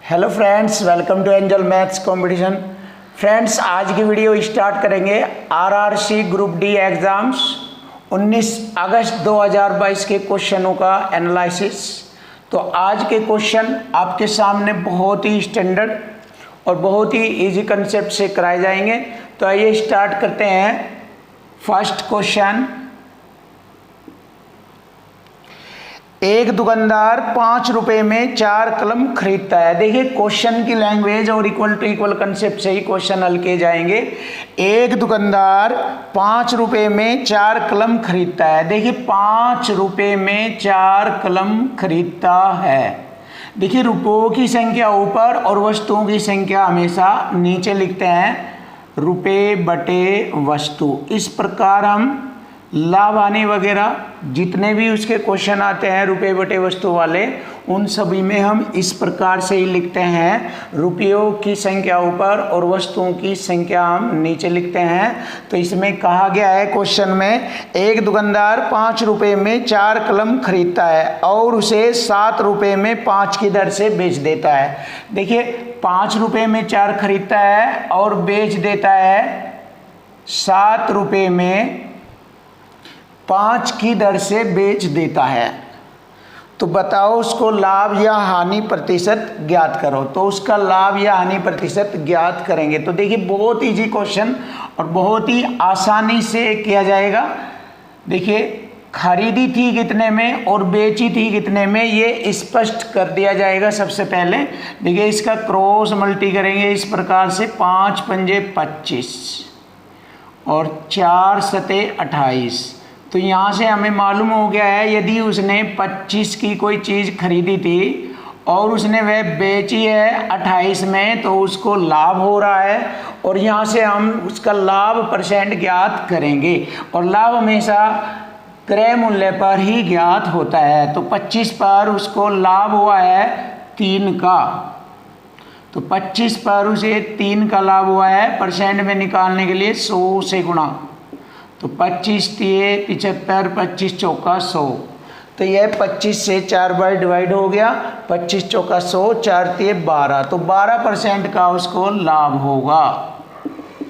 Hello friends, welcome to angel maths competition. Friends, आज की video start करेंगे RRC group D exams 19 अगस्त 2022 के क्वेश्चनों का एनालिसिस। तो आज के क्वेश्चन आपके सामने बहुत ही स्टैंडर्ड और बहुत ही इजी कंसेप्ट से कराए जाएंगे। तो आइए स्टार्ट करते हैं। फर्स्ट क्वेश्चन, एक दुकानदार 5 रुपए में 4 कलम खरीदता है। देखिए, क्वेश्चन की लैंग्वेज और इक्वल टू इक्वल कंसेप्ट से ही क्वेश्चन हल किए जाएंगे। एक दुकानदार 5 रुपए में 4 कलम खरीदता है। देखिए, 5 रुपए में 4 कलम खरीदता है। देखिए, रुपयों की संख्या ऊपर और वस्तुओं की संख्या हमेशा नीचे लिखते हैं, रुपए बटे वस्तु। इस प्रकार हम लाभ हानि वगैरह जितने भी उसके क्वेश्चन आते हैं रुपये बटे वस्तु वाले, उन सभी में हम इस प्रकार से ही लिखते हैं, रुपयों की संख्या ऊपर और वस्तुओं की संख्या हम नीचे लिखते हैं। तो इसमें कहा गया है क्वेश्चन में, एक दुकानदार 5 रुपये में 4 कलम खरीदता है और उसे 7 रुपये में 5 की दर से बेच देता है। देखिए, 5 रुपये में 4 खरीदता है और बेच देता है 7 रुपये में 5 की दर से बेच देता है। तो बताओ उसको लाभ या हानि प्रतिशत ज्ञात करो। तो उसका लाभ या हानि प्रतिशत ज्ञात करेंगे। तो देखिए, बहुत इजी क्वेश्चन और बहुत ही आसानी से किया जाएगा। देखिए, खरीदी थी कितने में और बेची थी कितने में, ये स्पष्ट कर दिया जाएगा। सबसे पहले देखिए, इसका क्रॉस मल्टी करेंगे इस प्रकार से, 5 पंजे 25 और 4 सते 28। तो यहाँ से हमें मालूम हो गया है, यदि उसने 25 की कोई चीज़ खरीदी थी और उसने वह बेची है 28 में, तो उसको लाभ हो रहा है। और यहाँ से हम उसका लाभ परसेंट ज्ञात करेंगे और लाभ हमेशा क्रय मूल्य पर ही ज्ञात होता है। तो 25 पर उसको लाभ हुआ है 3 का, तो 25 पर उसे 3 का लाभ हुआ है। परसेंट में निकालने के लिए 100 से गुणा, तो 25 तिये 75, 25 चौका 100। तो यह 25 से 4 बार डिवाइड हो गया, 25 चौका 100, 4 तिये 12। तो 12% का उसको लाभ होगा।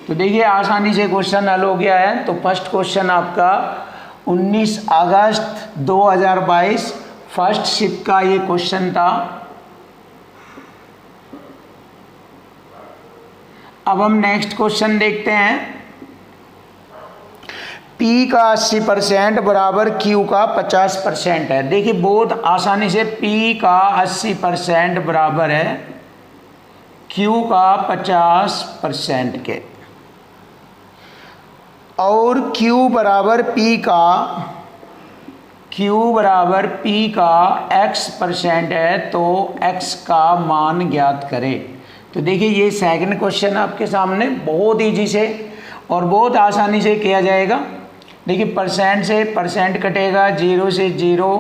तो देखिए, आसानी से क्वेश्चन हल हो गया है। तो फर्स्ट क्वेश्चन आपका 19 अगस्त 2022 फर्स्ट शिफ्ट का ये क्वेश्चन था। अब हम नेक्स्ट क्वेश्चन देखते हैं। P का 80% बराबर Q का 50% है। देखिए, बहुत आसानी से P का 80% बराबर है Q का 50% के, और Q बराबर P का X% है। तो X का मान ज्ञात करें। तो देखिए, ये सेकंड क्वेश्चन आपके सामने बहुत इजी से और बहुत आसानी से किया जाएगा। देखिए, परसेंट से परसेंट कटेगा, 0 से 0,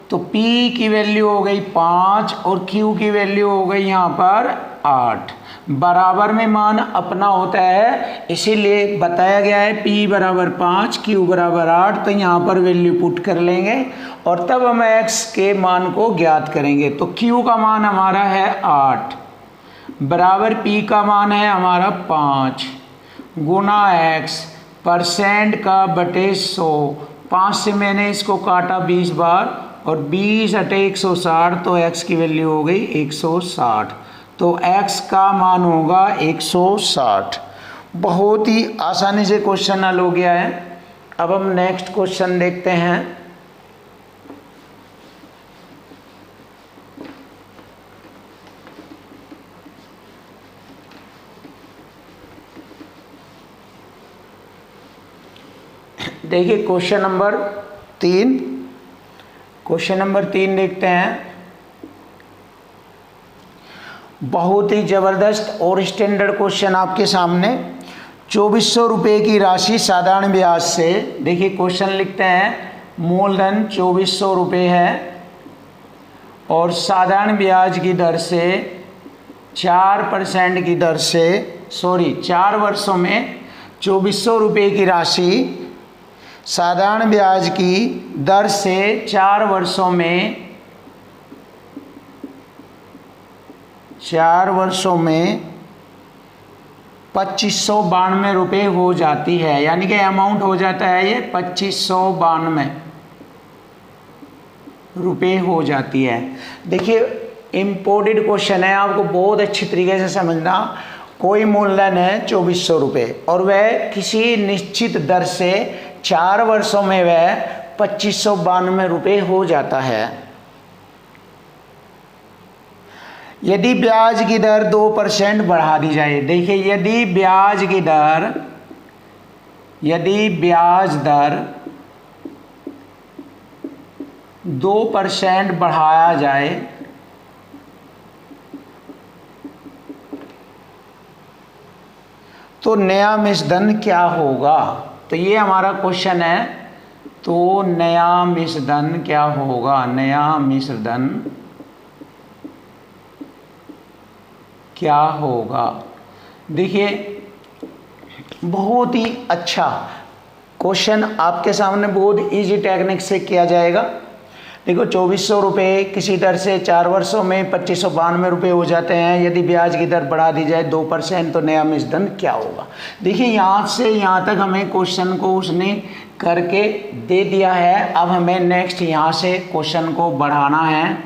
तो P की वैल्यू हो गई 5 और Q की वैल्यू हो गई यहाँ पर 8। बराबर में मान अपना होता है, इसीलिए बताया गया है P बराबर 5, Q बराबर 8। तो यहाँ पर वैल्यू पुट कर लेंगे और तब हम X के मान को ज्ञात करेंगे। तो Q का मान हमारा है 8 बराबर P का मान है हमारा 5 गुना X परसेंट का बटे 100। 5 से मैंने इसको काटा 20 बार और 20 अटे 160, तो x की वैल्यू हो गई 160। तो x का मान होगा 160। बहुत ही आसानी से क्वेश्चन हल हो गया है। अब हम नेक्स्ट क्वेश्चन देखते हैं। देखिए, क्वेश्चन नंबर 3 देखते हैं। बहुत ही ज़बरदस्त और स्टैंडर्ड क्वेश्चन आपके सामने। 2400 रुपये की राशि साधारण ब्याज से, देखिए क्वेश्चन लिखते हैं, मूलधन 2400 रुपये है और साधारण ब्याज की दर से 4% की दर से 4 वर्षों में 2400 रुपये की राशि साधारण ब्याज की दर से 4 वर्षों में 4 वर्षों में 2592 रुपये हो जाती है, यानी कि अमाउंट हो जाता है ये 2592 रुपये हो जाती है। देखिए इम्पोर्टेड क्वेश्चन है, आपको बहुत अच्छी तरीके से समझना। कोई मूलधन है 2400 रुपये और वह किसी निश्चित दर से 4 वर्षों में वह 2592 रुपये हो जाता है। यदि ब्याज की दर 2% बढ़ा दी जाए, देखिए यदि ब्याज दर 2% बढ़ाया जाए तो नया मिश्रधन क्या होगा। तो ये हमारा क्वेश्चन है। तो नया मिश्रधन क्या होगा, नया मिश्रधन क्या होगा। देखिए बहुत ही अच्छा क्वेश्चन आपके सामने बहुत इजी टेक्निक से किया जाएगा। देखो 2400 रुपये किसी दर से 4 वर्षों में 2592 रुपये हो जाते हैं। यदि ब्याज की दर बढ़ा दी जाए 2% तो नया मिश्रधन क्या होगा। देखिए यहाँ से यहाँ तक हमें क्वेश्चन को उसने करके दे दिया है। अब हमें नेक्स्ट यहाँ से क्वेश्चन को बढ़ाना है।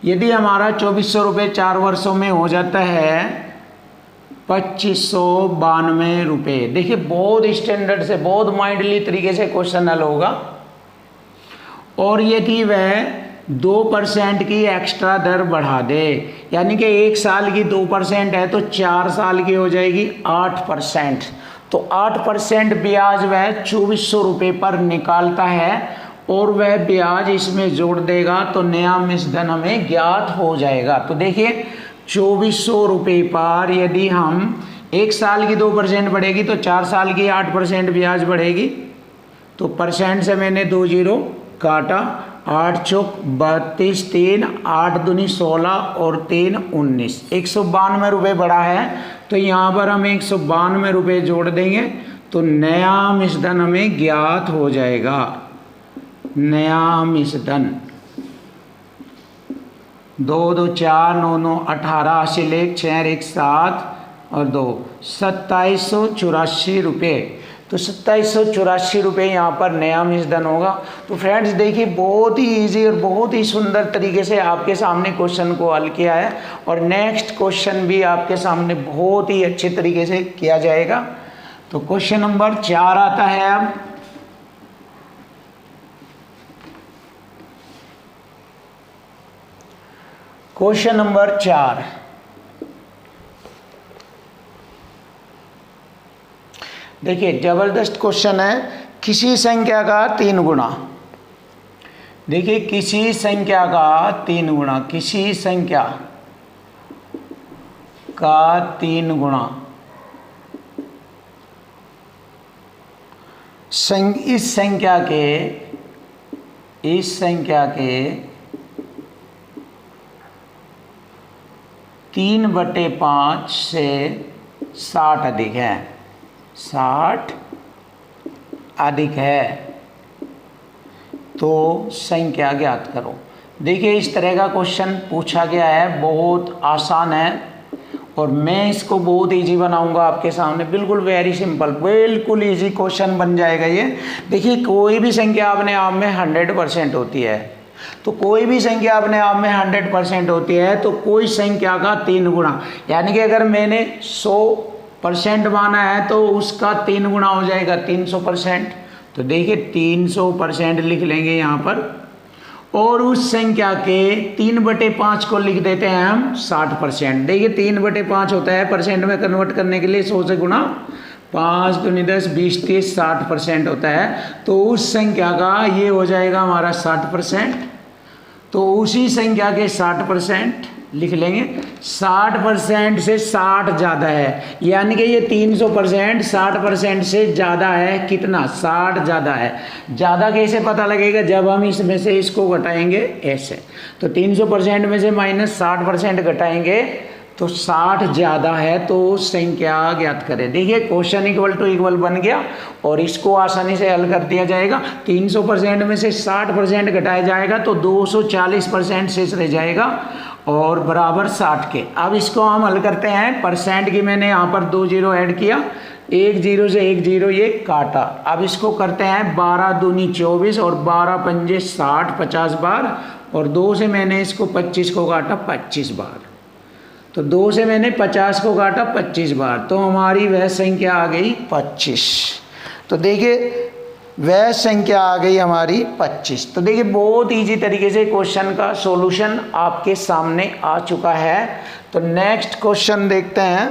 यदि हमारा 2400 रुपये 4 वर्षों में हो जाता है 2592 रुपये। देखिए बहुत स्टैंडर्ड से बहुत माइंडली तरीके से क्वेश्चन हल होगा। और यदि वह 2% की एक्स्ट्रा दर बढ़ा दे, यानी कि 1 साल की 2% है तो 4 साल की हो जाएगी 8%। तो 8% ब्याज वह 2400 रुपये पर निकालता है और वह ब्याज इसमें जोड़ देगा तो नया मिश्रधन हमें ज्ञात हो जाएगा। तो देखिए 2400 रुपये पर यदि हम 1 साल की 2% बढ़ेगी तो 4 साल की 8% ब्याज बढ़ेगी। तो परसेंट से मैंने 2 जीरो काटा, 8 चौक 32, 3 8 दूनी 16 और 3 19, 192 रुपये बढ़ा है। तो यहाँ पर हम 192 रुपये जोड़ देंगे तो नया मिश्रधन हमें ज्ञात हो जाएगा। नया मिश्रधन 2 2 4 9 9 18, 80 1 6 1 7 और 2 2784 रुपये। तो 2784 रुपये यहाँ पर नया मिश्रधन होगा। तो फ्रेंड्स देखिए बहुत ही इजी और बहुत ही सुंदर तरीके से आपके सामने क्वेश्चन को हल किया है और नेक्स्ट क्वेश्चन भी आपके सामने बहुत ही अच्छे तरीके से किया जाएगा। तो क्वेश्चन नंबर 4 आता है। अब क्वेश्चन नंबर 4, देखिए जबरदस्त क्वेश्चन है। किसी संख्या का 3 गुना, देखिए किसी संख्या का 3 गुना, किसी संख्या का 3 गुना इस संख्या के 3/5 से 60 अधिक है, 60 अधिक है तो संख्या ज्ञात करो। देखिए इस तरह का क्वेश्चन पूछा गया है, बहुत आसान है और मैं इसको बहुत इजी बनाऊंगा आपके सामने। बिल्कुल वेरी सिंपल, बिल्कुल इजी क्वेश्चन बन जाएगा ये। देखिए कोई भी संख्या अपने आप में 100% होती है, तो कोई भी संख्या अपने आप में 100% होती है तो कोई संख्या का 3 गुना, यानी कि अगर मैंने 100% माना है तो उसका 3 गुना हो जाएगा 300%। तो देखिए 300% लिख लेंगे यहाँ पर और उस संख्या के 3/5 को लिख देते हैं हम 60%। देखिए 3/5 होता है, परसेंट में कन्वर्ट करने के लिए 100 से गुना 5 दूनी 10 20 30 60% होता है। तो उस संख्या का ये हो जाएगा हमारा 60%। तो उसी संख्या के 60% लिख लेंगे। 60% से 60 ज़्यादा है, यानी कि ये 300% 60% से ज़्यादा है। कितना? 60 ज़्यादा है। ज़्यादा कैसे पता लगेगा? जब हम इसमें से इसको घटाएंगे ऐसे। तो 300% में से -60% घटाएंगे तो 60 ज़्यादा है तो संख्या ज्ञात करें। देखिए क्वेश्चन इक्वल टू इक्वल बन गया और इसको आसानी से हल कर दिया जाएगा। 300% में से 60% घटाया जाएगा तो 240% शेष रह जाएगा और बराबर 60 के। अब इसको हम हल करते हैं। परसेंट की मैंने यहाँ पर 2 जीरो ऐड किया, 1 जीरो से 1 जीरो ये काटा। अब इसको करते हैं 12 दूनी 24 और 12 पंजे 60 50 बार और 2 से मैंने इसको 25 को काटा 25 बार। तो 2 से मैंने 50 को काटा 25 बार तो हमारी वह संख्या आ गई 25। तो देखिए वह संख्या आ गई हमारी 25। तो देखिए बहुत इजी तरीके से क्वेश्चन का सॉल्यूशन आपके सामने आ चुका है। तो नेक्स्ट क्वेश्चन देखते हैं।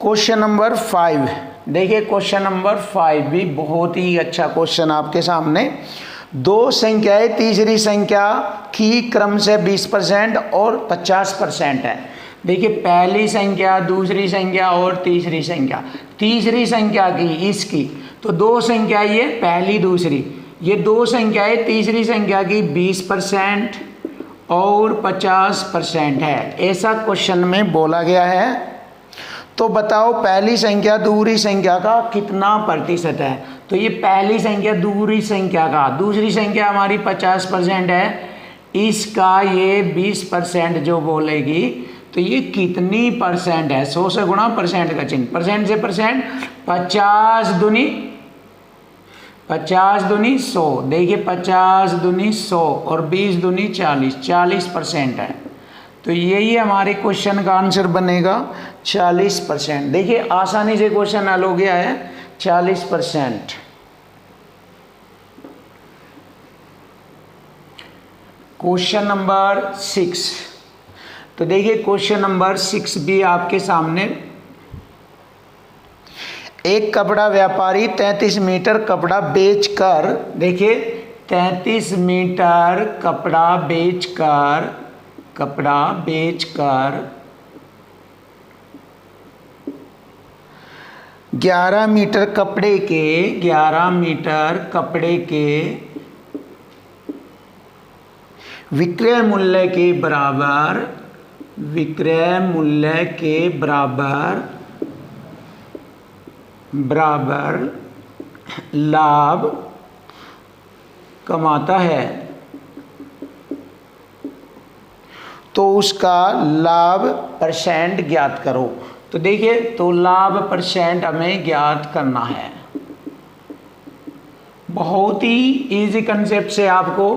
Question number 5। देखिए क्वेश्चन नंबर 5 भी बहुत ही अच्छा क्वेश्चन आपके सामने। दो संख्याएं तीसरी संख्या की क्रम से 20% और 50% है। देखिए पहली संख्या, दूसरी संख्या और तीसरी संख्या। तीसरी संख्या की इसकी तो दो संख्या ये पहली दूसरी, ये दो संख्याएं तीसरी संख्या की 20% और 50% है, ऐसा क्वेश्चन में बोला गया है। तो बताओ पहली संख्या दूसरी संख्या का कितना प्रतिशत है। तो ये पहली संख्या दूसरी संख्या का, दूसरी संख्या हमारी 50% है, इसका ये 20% जो बोलेगी तो ये कितनी परसेंट है। 100 से गुणा परसेंट का चिन्ह, परसेंट से परसेंट, 50 दूनी 100। देखिए 50 दूनी 100 और 20 दूनी 40% है। तो यही हमारे क्वेश्चन का आंसर बनेगा 40%। देखिए आसानी से क्वेश्चन हल हो गया है 40%। Question number 6। तो देखिए क्वेश्चन नंबर 6 भी आपके सामने। एक कपड़ा व्यापारी 33 मीटर कपड़ा बेचकर, देखिए 33 मीटर कपड़ा बेचकर 11 मीटर कपड़े के विक्रय मूल्य के बराबर लाभ कमाता है, तो उसका लाभ परसेंट ज्ञात करो। तो देखिए तो लाभ परसेंट हमें ज्ञात करना है। बहुत ही इजी कंसेप्ट से आपको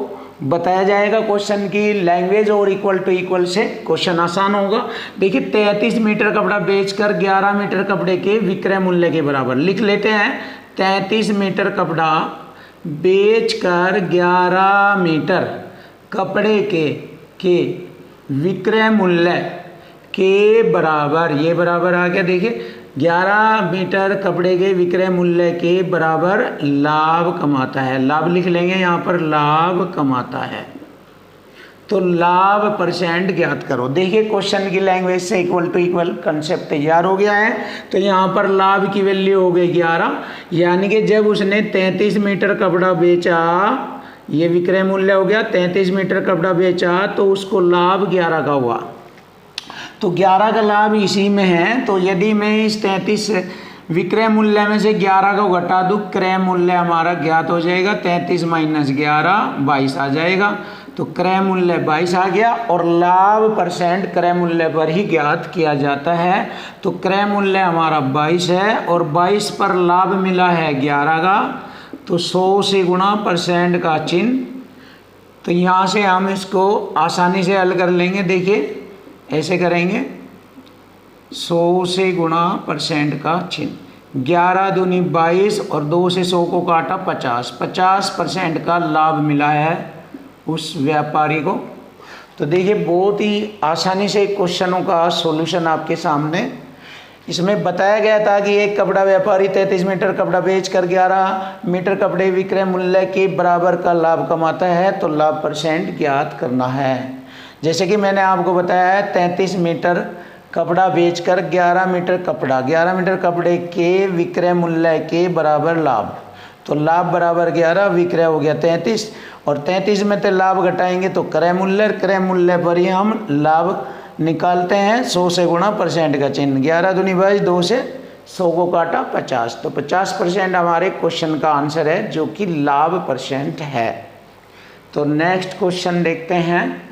बताया जाएगा क्वेश्चन की लैंग्वेज और इक्वल टू इक्वल से क्वेश्चन आसान होगा। देखिए 33 मीटर कपड़ा बेचकर 11 मीटर कपड़े के विक्रय मूल्य के बराबर लिख लेते हैं। 33 मीटर कपड़ा बेचकर 11 मीटर कपड़े के विक्रय मूल्य के बराबर, ये बराबर आ गया। देखिए 11 मीटर कपड़े के विक्रय मूल्य के बराबर लाभ कमाता है। लाभ लिख लेंगे यहाँ पर, लाभ कमाता है। तो लाभ परसेंट ज्ञात करो। देखिए क्वेश्चन की लैंग्वेज से इक्वल टू इक्वल कंसेप्ट तैयार हो गया है। तो यहाँ पर लाभ की वैल्यू हो गई 11, यानी कि जब उसने 33 मीटर कपड़ा बेचा, ये विक्रय मूल्य हो गया, 33 मीटर कपड़ा बेचा तो उसको लाभ 11 का हुआ। तो 11 का लाभ इसी में है। तो यदि मैं इस 33 विक्रय मूल्य में से 11 को घटा दूँ, क्रय मूल्य हमारा ज्ञात हो जाएगा। 33 माइनस 11 22 आ जाएगा। तो क्रय मूल्य 22 आ गया और लाभ परसेंट क्रय मूल्य पर ही ज्ञात किया जाता है। तो क्रय मूल्य हमारा 22 है और 22 पर लाभ मिला है 11 का, तो 100 से गुणा परसेंट का चिन्ह। तो यहाँ से हम इसको आसानी से हल कर लेंगे। देखिए ऐसे करेंगे, 100 से गुणा परसेंट का चिन्ह, 11 दूनी 22 और 2 से 100 को काटा 50% का लाभ मिला है उस व्यापारी को। तो देखिए बहुत ही आसानी से क्वेश्चनों का सॉल्यूशन आपके सामने। इसमें बताया गया था कि एक कपड़ा व्यापारी 33 मीटर कपड़ा बेचकर 11 मीटर कपड़े विक्रय मूल्य के बराबर का लाभ कमाता है, तो लाभ परसेंट ज्ञात करना है। जैसे कि मैंने आपको बताया है 33 मीटर कपड़ा बेचकर 11 मीटर कपड़ा, 11 मीटर कपड़े के विक्रय मूल्य के बराबर लाभ। तो लाभ बराबर 11, विक्रय हो गया 33, और 33 में से लाभ घटाएंगे तो क्रय मूल्य पर ही हम लाभ निकालते हैं। 100 से गुणा परसेंट का चिन्ह, 11 दूनी 22, 2 से 100 को काटा 50, तो 50% हमारे क्वेश्चन का आंसर है, जो कि लाभ परसेंट है। तो नेक्स्ट क्वेश्चन देखते हैं।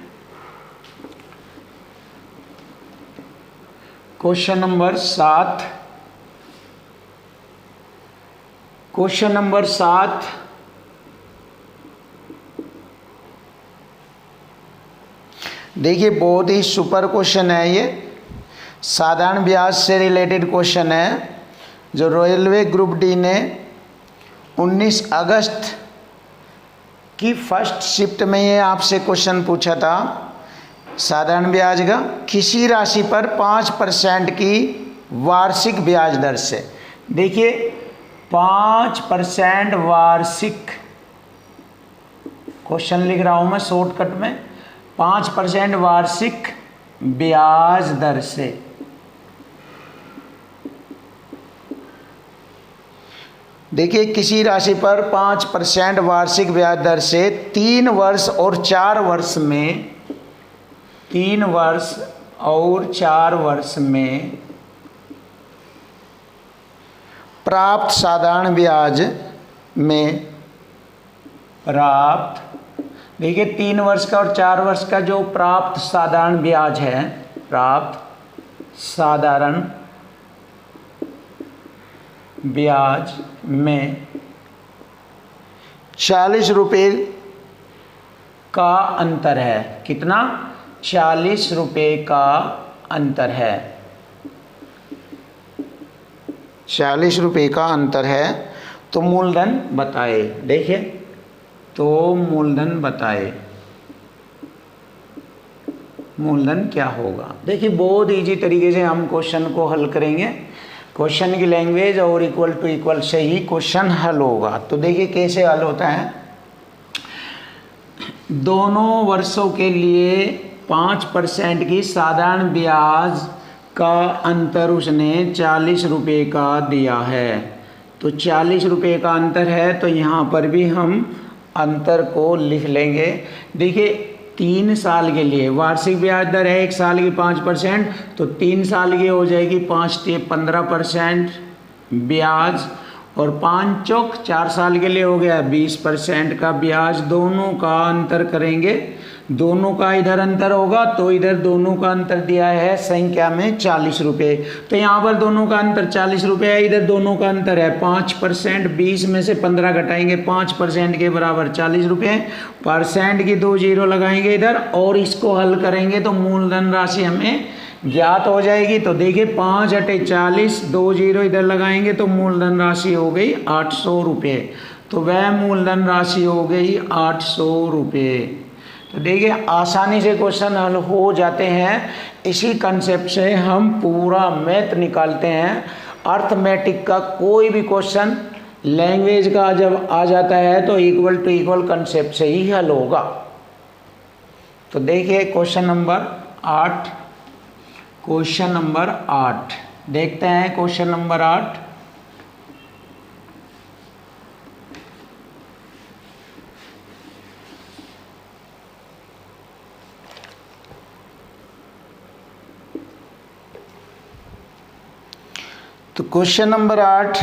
Question number 7। क्वेश्चन नंबर 7 देखिए, बहुत ही सुपर क्वेश्चन है ये, साधारण ब्याज से रिलेटेड क्वेश्चन है, जो रेलवे ग्रुप डी ने 19 अगस्त की फर्स्ट शिफ्ट में ये आपसे क्वेश्चन पूछा था। साधारण ब्याज का किसी राशि पर 5% की वार्षिक ब्याज दर से, देखिए 5% वार्षिक, क्वेश्चन लिख रहा हूं मैं शॉर्टकट में, 5% वार्षिक ब्याज दर से देखिए किसी राशि पर 5% वार्षिक ब्याज दर से 3 वर्ष और 4 वर्ष में, 3 वर्ष और 4 वर्ष में प्राप्त साधारण ब्याज में प्राप्त, देखिए 3 वर्ष का और 4 वर्ष का जो प्राप्त साधारण ब्याज है, प्राप्त साधारण ब्याज में 40 रुपये का अंतर है। कितना? 40 रुपये का अंतर है, 40 रुपये का अंतर है। तो मूलधन बताए, देखिए तो मूलधन बताए, मूलधन क्या होगा। देखिए बहुत इजी तरीके से हम क्वेश्चन को हल करेंगे, क्वेश्चन की लैंग्वेज और इक्वल टू इक्वल से ही क्वेश्चन हल होगा। तो देखिए कैसे हल होता है। दोनों वर्षों के लिए 5% की साधारण ब्याज का अंतर उसने 40 रुपये का दिया है। तो 40 रुपये का अंतर है, तो यहाँ पर भी हम अंतर को लिख लेंगे। देखिए 3 साल के लिए वार्षिक ब्याज दर है 1 साल की 5%, तो 3 साल की हो जाएगी 5 से 15% ब्याज, और 5 चौक 4 साल के लिए हो गया 20% का ब्याज। दोनों का अंतर करेंगे, दोनों का इधर अंतर होगा तो इधर दोनों का अंतर दिया है संख्या में 40 रुपये, तो यहाँ पर दोनों का अंतर 40 रुपये है, इधर दोनों का अंतर है 5%, 20 में से 15 घटाएंगे 5% के बराबर 40 रुपये, परसेंट की 2 जीरो लगाएंगे इधर, और इसको हल करेंगे तो मूलधन राशि हमें ज्ञात हो जाएगी। तो देखिए 5 × 40, 2 जीरो इधर लगाएंगे तो मूलधन राशि हो गई 800 रुपये। तो वह मूलधन राशि हो गई 800 रुपये। तो देखिए आसानी से क्वेश्चन हल हो जाते हैं। इसी कंसेप्ट से हम पूरा मैथ निकालते हैं। अर्थमेटिक का कोई भी क्वेश्चन लैंग्वेज का जब आ जाता है तो इक्वल टू इक्वल कंसेप्ट से ही हल होगा। तो देखिए क्वेश्चन नंबर 8, क्वेश्चन नंबर 8 देखते हैं। क्वेश्चन नंबर 8, तो क्वेश्चन नंबर 8,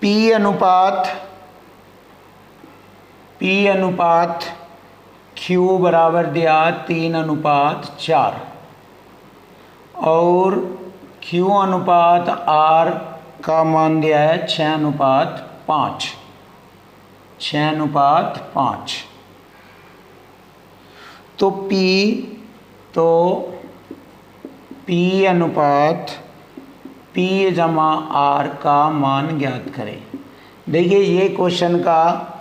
P अनुपात Q बराबर दिया 3:4 और Q अनुपात R का मान दिया है 6:5, 6:5। तो P अनुपात P जमा R का मान ज्ञात करें। देखिए ये क्वेश्चन का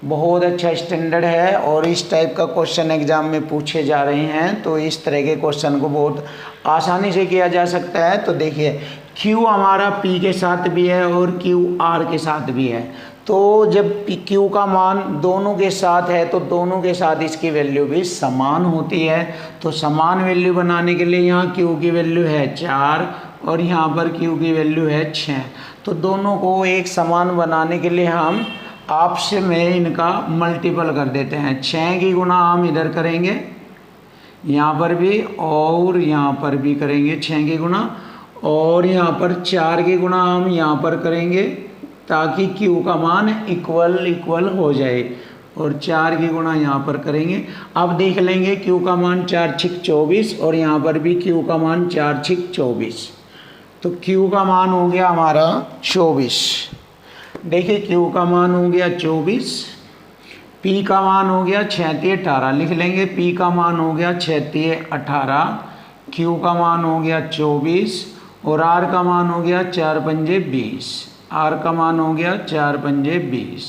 बहुत अच्छा स्टैंडर्ड है और इस टाइप का क्वेश्चन एग्जाम में पूछे जा रहे हैं, तो इस तरह के क्वेश्चन को बहुत आसानी से किया जा सकता है। तो देखिए Q हमारा P के साथ भी है और Q R के साथ भी है, तो जब क्यू का मान दोनों के साथ है तो दोनों के साथ इसकी वैल्यू भी समान होती है। तो समान वैल्यू बनाने के लिए यहाँ क्यू की वैल्यू है 4 और यहाँ पर क्यू की वैल्यू है 6। तो दोनों को एक समान बनाने के लिए हम आपस में इनका मल्टीपल कर देते हैं। 6 की गुणा हम इधर करेंगे यहाँ पर भी और यहाँ पर भी करेंगे 6 की गुणा, और यहाँ पर 4 की गुणा हम यहाँ पर करेंगे ताकि Q का मान इक्वल हो जाए, और 4 की गुणा यहाँ पर करेंगे। अब देख लेंगे Q का मान 4 6 24 और यहाँ पर भी Q का मान 4 6 24। तो Q का मान हो गया हमारा 24। देखिए Q का मान हो गया 24, P का मान हो गया 6 3 18, लिख लेंगे P का मान हो गया 6 3 18, Q का मान हो गया 24 और R का मान हो गया 4 5 20, R का मान हो गया 4 5 20।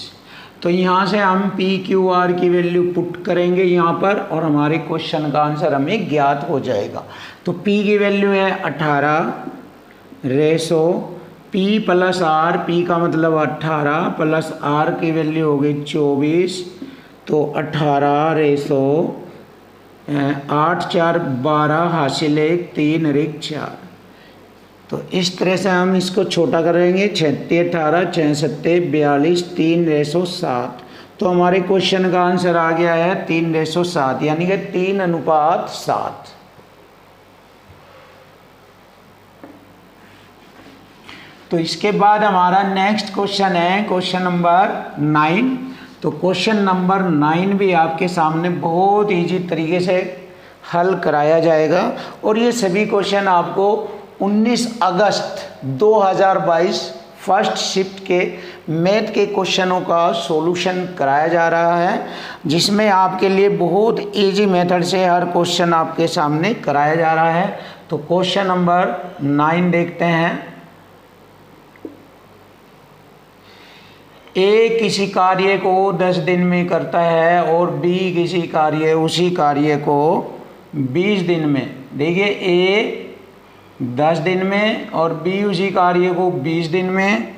तो यहाँ से हम P Q R की वैल्यू पुट करेंगे यहाँ पर और हमारे क्वेश्चन का आंसर हमें ज्ञात हो जाएगा। तो P की वैल्यू है 18 ratio P plus R, P का मतलब 18 प्लस R की वैल्यू हो गई 24, तो 18 रेशो 8 4 12 हासिल 1 3 रिक 4। तो इस तरह से हम इसको छोटा करेंगे 6 18 6 7 42 3 रेशो 7। तो हमारे क्वेश्चन का आंसर आ गया है 3 रेशो 7 यानी कि 3 अनुपात 7। तो इसके बाद हमारा नेक्स्ट क्वेश्चन है क्वेश्चन नंबर 9। तो क्वेश्चन नंबर 9 भी आपके सामने बहुत इजी तरीके से हल कराया जाएगा और ये सभी क्वेश्चन आपको 19 अगस्त 2022 फर्स्ट शिफ्ट के मैथ के क्वेश्चनों का सॉल्यूशन कराया जा रहा है, जिसमें आपके लिए बहुत इजी मेथड से हर क्वेश्चन आपके सामने कराया जा रहा है। तो क्वेश्चन नंबर 9 देखते हैं। ए किसी कार्य को 10 दिन में करता है और बी उसी कार्य को 20 दिन में। देखिए ए 10 दिन में और बी उसी कार्य को 20 दिन में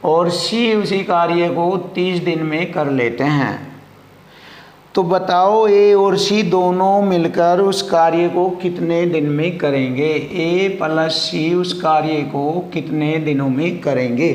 और सी उसी कार्य को 30 दिन में कर लेते हैं। तो बताओ ए और सी दोनों मिलकर उस कार्य को कितने दिन में करेंगे। ए प्लस सी उस कार्य को कितने दिनों में करेंगे।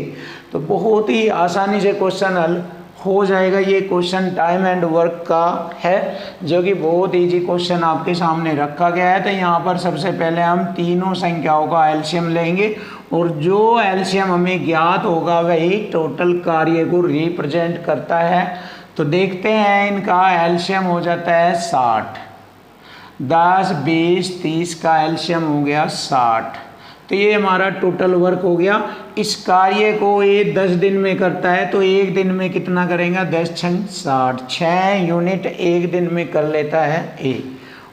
तो बहुत ही आसानी से क्वेश्चन हल हो जाएगा। ये क्वेश्चन टाइम एंड वर्क का है जो कि बहुत इजी क्वेश्चन आपके सामने रखा गया है। तो यहाँ पर सबसे पहले हम तीनों संख्याओं का एलसीएम लेंगे और जो एलसीएम हमें ज्ञात होगा वही टोटल कार्य को रिप्रेजेंट करता है। तो देखते हैं इनका एलसीएम हो जाता है 60, 10 20 30 का एलसीएम हो गया 60। तो ये हमारा टोटल वर्क हो गया। इस कार्य को ये 10 दिन में करता है तो एक दिन में कितना करेगा 10 6 60, 6 यूनिट एक दिन में कर लेता है ए।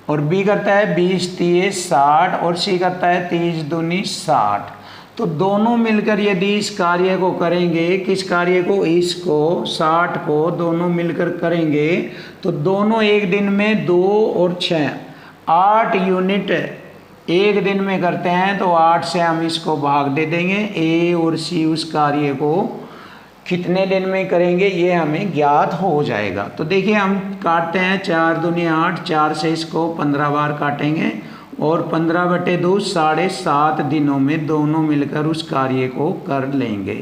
और बी करता है 20 30 60 और सी करता है 30 दूनी 60। तो दोनों मिलकर यदि इस कार्य को करेंगे, किस कार्य को, इसको 60 को दोनों मिलकर करेंगे तो दोनों एक दिन में 2 और 6 8 यूनिट एक दिन में करते हैं। तो 8 से हम इसको भाग दे देंगे। ए और सी उस कार्य को कितने दिन में करेंगे ये हमें ज्ञात हो जाएगा। तो देखिए हम काटते हैं 4 दूनी 8, 4 से इसको 15 बार काटेंगे और 15/2 7.5 दिनों में दोनों मिलकर उस कार्य को कर लेंगे।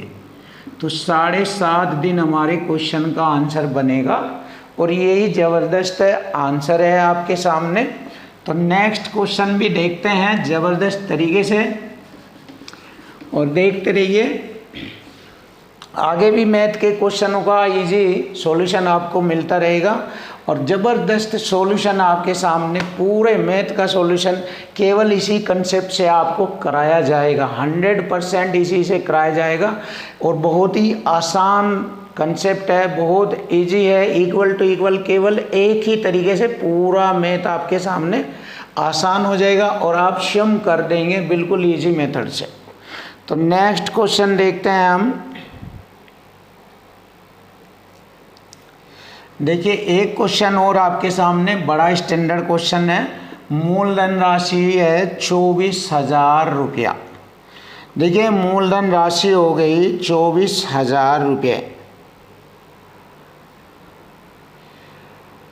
तो 7.5 दिन हमारे क्वेश्चन का आंसर बनेगा और यही ज़बरदस्त आंसर है आपके सामने। तो नेक्स्ट क्वेश्चन भी देखते हैं ज़बरदस्त तरीके से और देखते रहिए। आगे भी मैथ के क्वेश्चनों का इजी सॉल्यूशन आपको मिलता रहेगा और ज़बरदस्त सॉल्यूशन आपके सामने पूरे मैथ का सॉल्यूशन केवल इसी कंसेप्ट से आपको कराया जाएगा। 100% इसी से कराया जाएगा और बहुत ही आसान कंसेप्ट है, बहुत इजी है। इक्वल टू इक्वल केवल एक ही तरीके से पूरा मैथ आपके सामने आसान हो जाएगा और आप स्वयं कर देंगे बिल्कुल इजी मेथड से। तो नेक्स्ट क्वेश्चन देखते हैं हम। देखिए एक क्वेश्चन और आपके सामने बड़ा स्टैंडर्ड क्वेश्चन है। मूलधन राशि है 24,000 रुपया। देखिए मूलधन राशि हो गई 24,000 रुपये।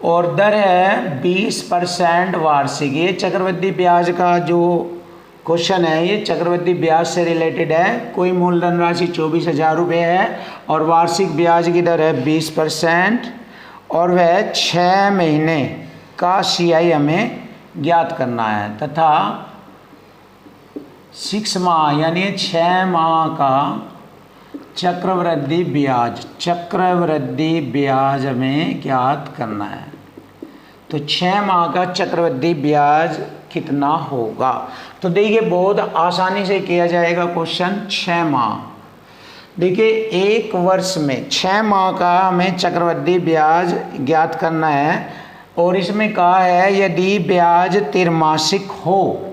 और दर है 20% वार्षिक। ये चक्रवृद्धि ब्याज का जो क्वेश्चन है ये चक्रवृद्धि ब्याज से रिलेटेड है। कोई मूलधन राशि 24,000 रुपये है और वार्षिक ब्याज की दर है 20% और वह 6 महीने का CI हमें ज्ञात करना है तथा 6 माह यानी 6 माह का चक्रवृद्धि ब्याज हमें ज्ञात करना है। तो 6 माह का चक्रवृद्धि ब्याज कितना होगा? तो देखिए बहुत आसानी से किया जाएगा क्वेश्चन। 6 माह, देखिए एक वर्ष में 6 माह का हमें चक्रवृद्धि ब्याज ज्ञात करना है और इसमें कहा है यदि ब्याज त्रैमासिक हो।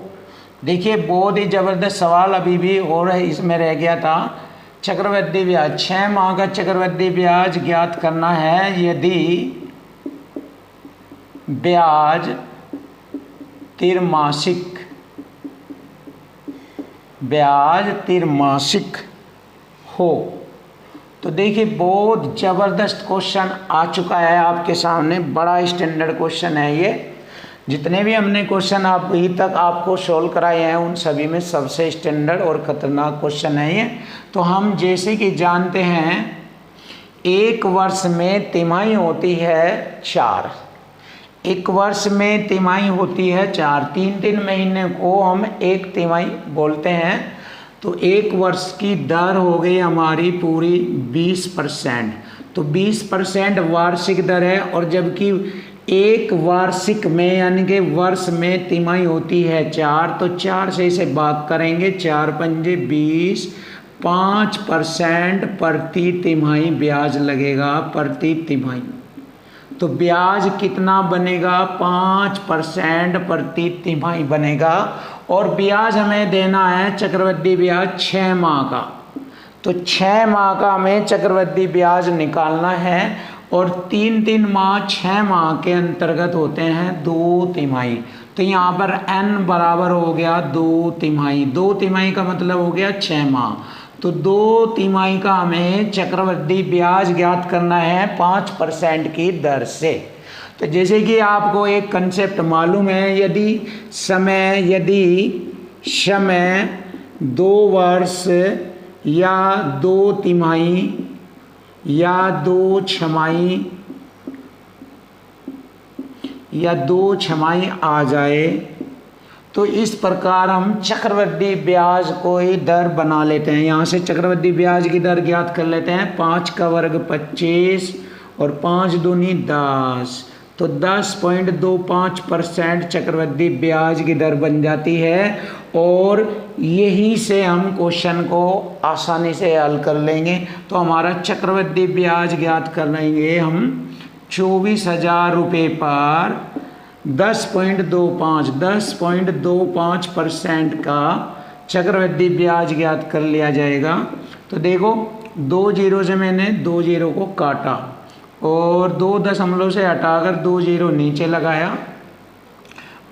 देखिए बहुत ही ज़बरदस्त सवाल अभी भी और इसमें रह गया था। चक्रवृद्धि ब्याज 6 माह का चक्रवृद्धि ब्याज ज्ञात करना है यदि ब्याज त्रैमासिक हो। तो देखिए बहुत ज़बरदस्त क्वेश्चन आ चुका है आपके सामने। बड़ा स्टैंडर्ड क्वेश्चन है ये। जितने भी हमने क्वेश्चन अभी तक आपको सोल्व कराए हैं उन सभी में सबसे स्टैंडर्ड और ख़तरनाक क्वेश्चन है ये। तो हम जैसे कि जानते हैं एक वर्ष में तिमाही होती है 4। एक वर्ष में तिमाही होती है 4। 3 महीने को हम एक तिमाही बोलते हैं। तो एक वर्ष की दर हो गई हमारी पूरी 20%। तो 20% वार्षिक दर है और जबकि एक वार्षिक में यानी कि वर्ष में तिमाही होती है 4। तो 4 से इसे भाग करेंगे, 4 पंजे 20, 5% प्रति तिमाही ब्याज लगेगा प्रति तिमाही। तो ब्याज कितना बनेगा? 5% प्रति तिमाही बनेगा और ब्याज हमें देना है चक्रवृद्धि ब्याज 6 माह का। तो 6 माह का हमें चक्रवृद्धि ब्याज निकालना है और 3 माह 6 माह के अंतर्गत होते हैं 2 तिमाही। तो यहाँ पर n बराबर हो गया 2 तिमाही। 2 तिमाही का मतलब हो गया 6 माह। तो 2 तिमाही का हमें चक्रवृद्धि ब्याज ज्ञात करना है 5% की दर से। तो जैसे कि आपको एक कंसेप्ट मालूम है, यदि समय 2 वर्ष या 2 तिमाही या 2 छमाही या 2 छमाही आ जाए तो इस प्रकार हम चक्रवृद्धि ब्याज को ही दर बना लेते हैं। यहाँ से चक्रवृद्धि ब्याज की दर ज्ञात कर लेते हैं। 5 का वर्ग 25 और 5 दूनी 10। तो 10.25% चक्रवृद्धि ब्याज की दर बन जाती है और यहीं से हम क्वेश्चन को आसानी से हल कर लेंगे। तो हमारा चक्रवृद्धि ब्याज ज्ञात कर लेंगे हम 24,000 रुपये पर 10.25% का चक्रवृद्धि ब्याज ज्ञात कर लिया जाएगा। तो देखो 2 जीरो से मैंने 2 जीरो को काटा और 2 दशमलव से हटाकर 2 जीरो नीचे लगाया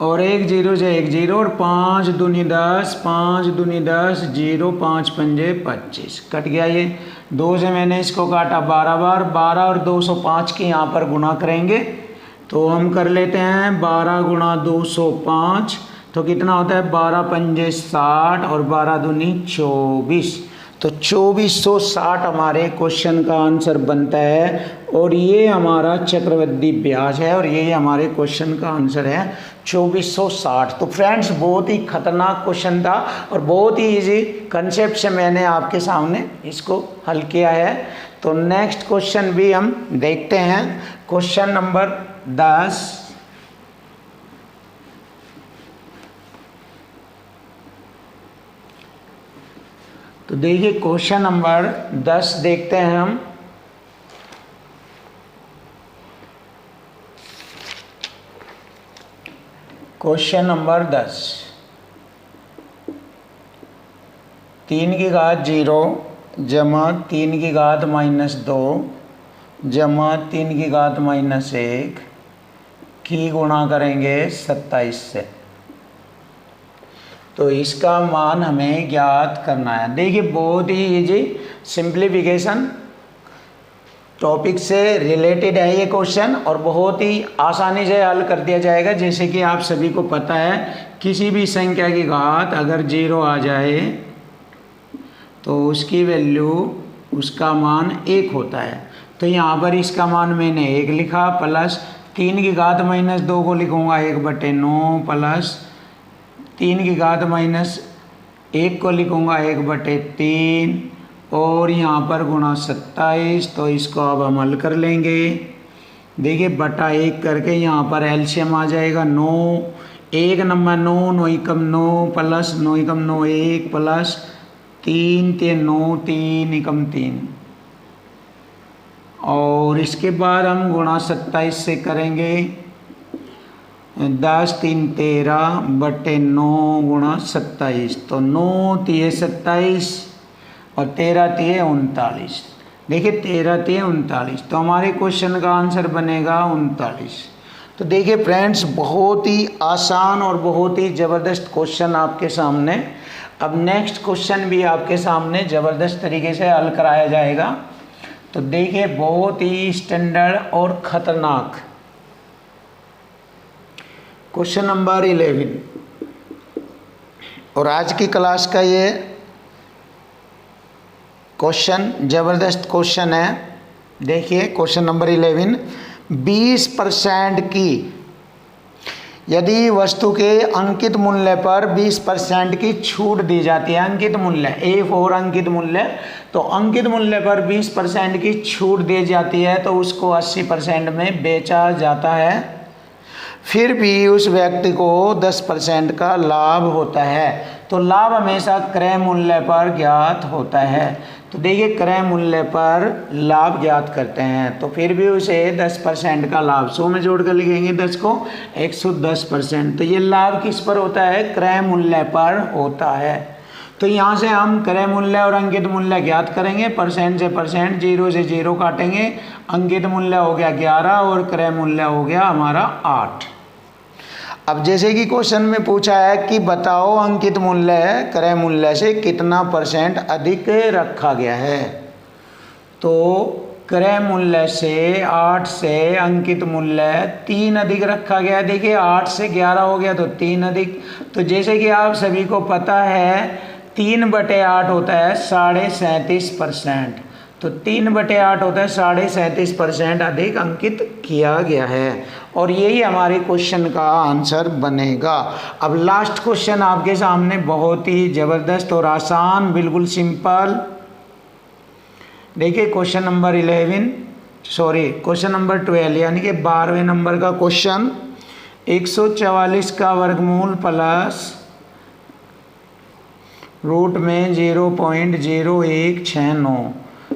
और 1 जीरो से 1 जीरो और 5 दूनी 10, 5 दूनी 10, 0, 5 पंजे 25 कट गया। ये 2 से मैंने इसको काटा 12 बार। 12 और 205 की यहाँ पर गुणा करेंगे तो हम कर लेते हैं 12 गुणा 205। तो कितना होता है? 12 पंजे 60 और 12 दूनी 24। तो 2460 हमारे क्वेश्चन का आंसर बनता है और ये हमारा चक्रवृद्धि ब्याज है और ये हमारे क्वेश्चन का आंसर है 2460। तो फ्रेंड्स बहुत ही खतरनाक क्वेश्चन था और बहुत ही इजी कंसेप्ट से मैंने आपके सामने इसको हल किया है। तो नेक्स्ट क्वेश्चन भी हम देखते हैं। Question number 10। तो देखिए क्वेश्चन नंबर 10 देखते हैं हम। Question number 10। 3 की घात 0 जमा 3 की घात -2 जमा 3 की घात -1 की गुणा करेंगे 27 से। तो इसका मान हमें ज्ञात करना है। देखिए बहुत ही इजी सिंप्लीफिकेशन टॉपिक से रिलेटेड है ये क्वेश्चन और बहुत ही आसानी से हल कर दिया जाएगा। जैसे कि आप सभी को पता है किसी भी संख्या की घात अगर 0 आ जाए तो उसकी वैल्यू, उसका मान 1 होता है। तो यहाँ पर इसका मान मैंने 1 लिखा, प्लस 3 की घात माइनस 2 को लिखूँगा 1/9, प्लस 3 की घात माइनस 1 को लिखूँगा 1/3 और यहाँ पर गुणा 27। तो इसको अब हम हल कर लेंगे। देखिए बटा 1 करके यहाँ पर एलसीएम आ जाएगा 9, 1 नंबर 9, 9 एकम 9 प्लस 9 एकम 9 1 प्लस 3 3 9 3 एकम 3 और इसके बाद हम गुणा 27 से करेंगे 10 3 13 बटे 9 गुणा 27। तो 9 3 27 और 13 3 39। देखिए 13 3 39। तो हमारे क्वेश्चन का आंसर बनेगा 39। तो देखिए फ्रेंड्स, बहुत ही आसान और बहुत ही ज़बरदस्त क्वेश्चन आपके सामने। अब नेक्स्ट क्वेश्चन भी आपके सामने ज़बरदस्त तरीके से हल कराया जाएगा। तो देखिए बहुत ही स्टैंडर्ड और ख़तरनाक क्वेश्चन नंबर 11 और आज की क्लास का ये क्वेश्चन ज़बरदस्त क्वेश्चन है। देखिए क्वेश्चन नंबर 11, 20% की यदि वस्तु के अंकित मूल्य पर 20% की छूट दी जाती है, अंकित मूल्य A4 अंकित मूल्य, तो अंकित मूल्य पर 20% की छूट दी जाती है तो उसको 80% में बेचा जाता है, फिर भी उस व्यक्ति को 10% का लाभ होता है। तो लाभ हमेशा क्रय मूल्य पर ज्ञात होता है। तो देखिए क्रय मूल्य पर लाभ ज्ञात करते हैं तो फिर भी उसे 10% का लाभ, 100 में जोड़ कर लिखेंगे 10 को 110%। तो ये लाभ किस पर होता है? क्रय मूल्य पर होता है। तो यहाँ से हम क्रय मूल्य और अंकित मूल्य ज्ञात करेंगे। परसेंट से परसेंट, 0 से 0 काटेंगे। अंकित मूल्य हो गया 11 और क्रय मूल्य हो गया हमारा 8। अब जैसे कि क्वेश्चन में पूछा है कि बताओ अंकित मूल्य क्रय मूल्य से कितना % अधिक रखा गया है। तो क्रय मूल्य से 8 से अंकित मूल्य 3 अधिक रखा गया। देखिए 8 से 11 हो गया तो 3 अधिक। तो जैसे कि आप सभी को पता है 3/8 होता है 37.5%। तो 3/8 होता है 37.5% अधिक अंकित किया गया है और यही हमारे क्वेश्चन का आंसर बनेगा। अब लास्ट क्वेश्चन आपके सामने बहुत ही ज़बरदस्त और आसान, बिल्कुल सिंपल। देखिए क्वेश्चन नंबर 12 यानी कि 12वें नंबर का क्वेश्चन। 144 का वर्गमूल प्लस रूट में 0.0169।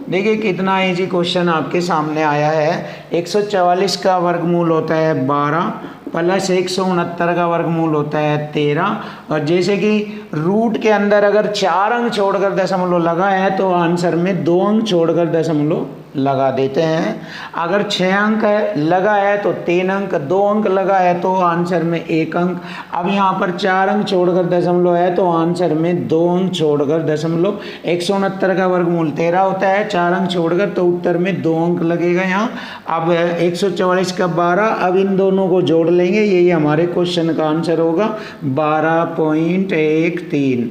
देखिए कितना इजी क्वेश्चन आपके सामने आया है। 144 का वर्गमूल होता है 12 प्लस 169 का वर्गमूल होता है 13 और जैसे कि रूट के अंदर अगर 4 अंक छोड़कर दशमलव लगा है तो आंसर में 2 अंक छोड़कर दशमलव लगा देते हैं। अगर 6 अंक लगा है तो 3 अंक, 2 अंक लगा है तो आंसर में 1 अंक। अब यहाँ पर 4 अंक छोड़कर दशमलव है तो आंसर में 2 अंक छोड़कर दशमलव। 169 का वर्गमूल 13 होता है, 4 अंक छोड़कर, तो उत्तर में 2 अंक लगेगा यहाँ। अब 144 का 12, अब इन दोनों को जोड़ लेंगे, यही हमारे क्वेश्चन का आंसर होगा 12.13।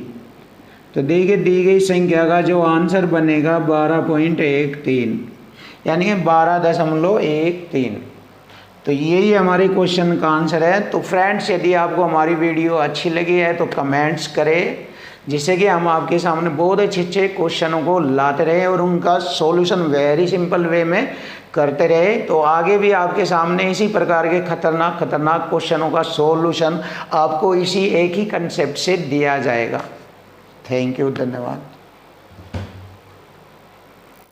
तो देखिए दी गई संख्या का जो आंसर बनेगा 12.13 यानी कि 12.13। तो यही हमारे क्वेश्चन का आंसर है। तो फ्रेंड्स, यदि आपको हमारी वीडियो अच्छी लगी है तो कमेंट्स करें, जिससे कि हम आपके सामने बहुत अच्छे क्वेश्चनों को लाते रहे और उनका सॉल्यूशन वेरी सिंपल वे में करते रहे। तो आगे भी आपके सामने इसी प्रकार के खतरनाक क्वेश्चनों का सॉल्यूशन आपको इसी एक ही कंसेप्ट से दिया जाएगा। थैंक यू, धन्यवाद।